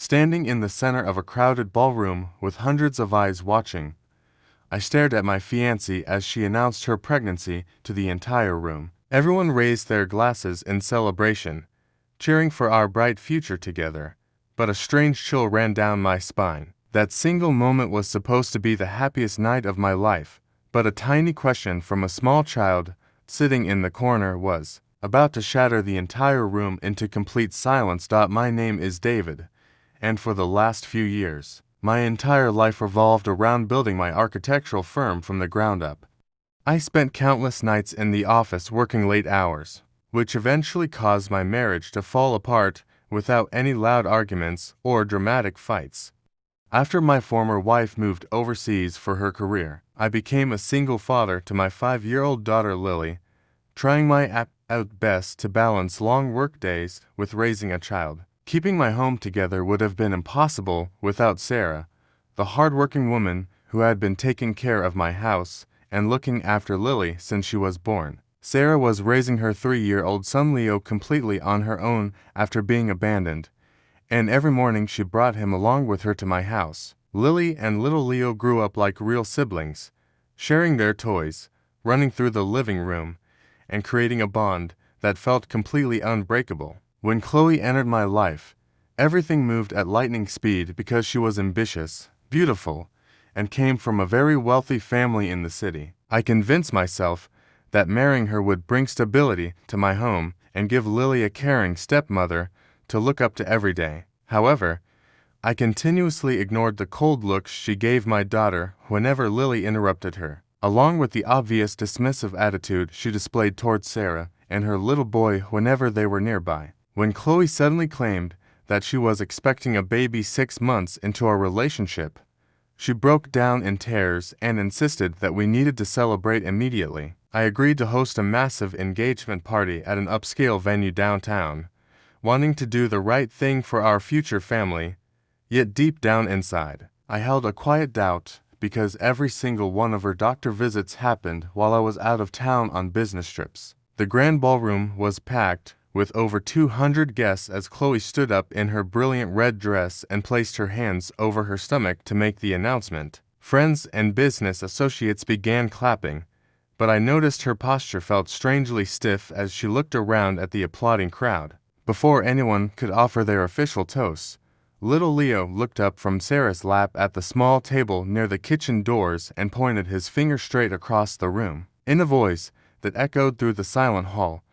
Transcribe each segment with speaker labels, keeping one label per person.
Speaker 1: Standing in the center of a crowded ballroom with hundreds of eyes watching, I stared at my fiancée as she announced her pregnancy to the entire room. Everyone raised their glasses in celebration, cheering for our bright future together. But a strange chill ran down my spine. That single moment was supposed to be the happiest night of my life, but a tiny question from a small child sitting in the corner was about to shatter the entire room into complete silence. My name is David, and for the last few years, my entire life revolved around building my architectural firm from the ground up. I spent countless nights in the office working late hours, which eventually caused my marriage to fall apart without any loud arguments or dramatic fights. After my former wife moved overseas for her career, I became a single father to my 5-year-old daughter Lily, trying my absolute best to balance long work days with raising a child. Keeping my home together would have been impossible without Sarah, the hardworking woman who had been taking care of my house and looking after Lily since she was born. Sarah was raising her 3-year-old son Leo completely on her own after being abandoned, and every morning she brought him along with her to my house. Lily and little Leo grew up like real siblings, sharing their toys, running through the living room, and creating a bond that felt completely unbreakable. When Chloe entered my life, everything moved at lightning speed because she was ambitious, beautiful, and came from a very wealthy family in the city. I convinced myself that marrying her would bring stability to my home and give Lily a caring stepmother to look up to every day. However, I continuously ignored the cold looks she gave my daughter whenever Lily interrupted her, along with the obvious dismissive attitude she displayed towards Sarah and her little boy whenever they were nearby. When Chloe suddenly claimed that she was expecting a baby 6 months into our relationship, she broke down in tears and insisted that we needed to celebrate immediately. I agreed to host a massive engagement party at an upscale venue downtown, wanting to do the right thing for our future family, yet deep down inside, I held a quiet doubt because every single one of her doctor visits happened while I was out of town on business trips. The grand ballroom was packed with over 200 guests as Chloe stood up in her brilliant red dress and placed her hands over her stomach to make the announcement. Friends and business associates began clapping, but I noticed her posture felt strangely stiff as she looked around at the applauding crowd. Before anyone could offer their official toast, little Leo looked up from Sarah's lap at the small table near the kitchen doors and pointed his finger straight across the room. In a voice that echoed through the silent hall,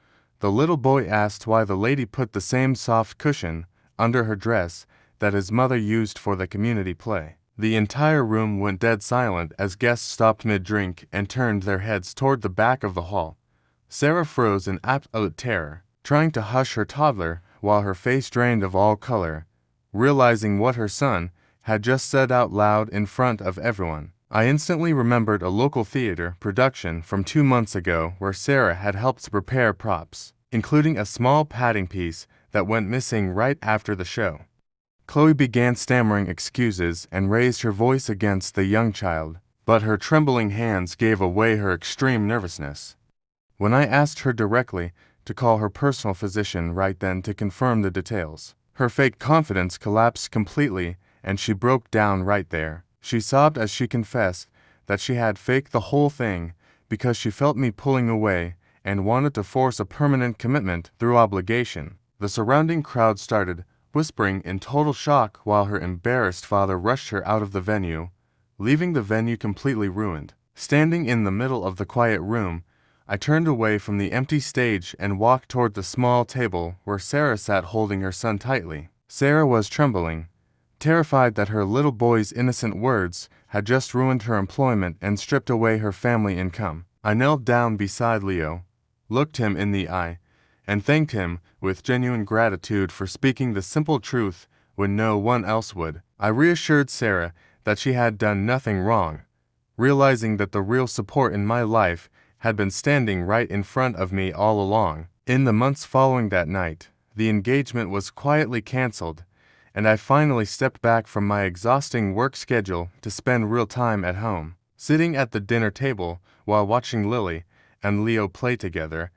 Speaker 1: the little boy asked why the lady put the same soft cushion under her dress that his mother used for the community play. The entire room went dead silent as guests stopped mid-drink and turned their heads toward the back of the hall. Sarah froze in absolute terror, trying to hush her toddler while her face drained of all color, realizing what her son had just said out loud in front of everyone. I instantly remembered a local theater production from 2 months ago where Sarah had helped to prepare props, including a small padding piece that went missing right after the show. Chloe began stammering excuses and raised her voice against the young child, but her trembling hands gave away her extreme nervousness. When I asked her directly to call her personal physician right then to confirm the details, her fake confidence collapsed completely and she broke down right there. She sobbed as she confessed that she had faked the whole thing because she felt me pulling away and wanted to force a permanent commitment through obligation. The surrounding crowd started whispering in total shock while her embarrassed father rushed her out of the venue, leaving the venue completely ruined. Standing in the middle of the quiet room, I turned away from the empty stage and walked toward the small table where Sarah sat holding her son tightly. Sarah was trembling, terrified that her little boy's innocent words had just ruined her employment and stripped away her family income. I knelt down beside Leo, looked him in the eye, and thanked him with genuine gratitude for speaking the simple truth when no one else would. I reassured Sarah that she had done nothing wrong, realizing that the real support in my life had been standing right in front of me all along. In the months following that night, the engagement was quietly canceled, and I finally stepped back from my exhausting work schedule to spend real time at home. Sitting at the dinner table while watching Lily and Leo play together,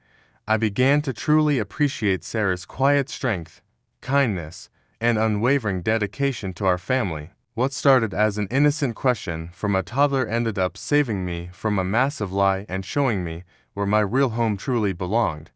Speaker 1: I began to truly appreciate Sarah's quiet strength, kindness, and unwavering dedication to our family. What started as an innocent question from a toddler ended up saving me from a massive lie and showing me where my real home truly belonged.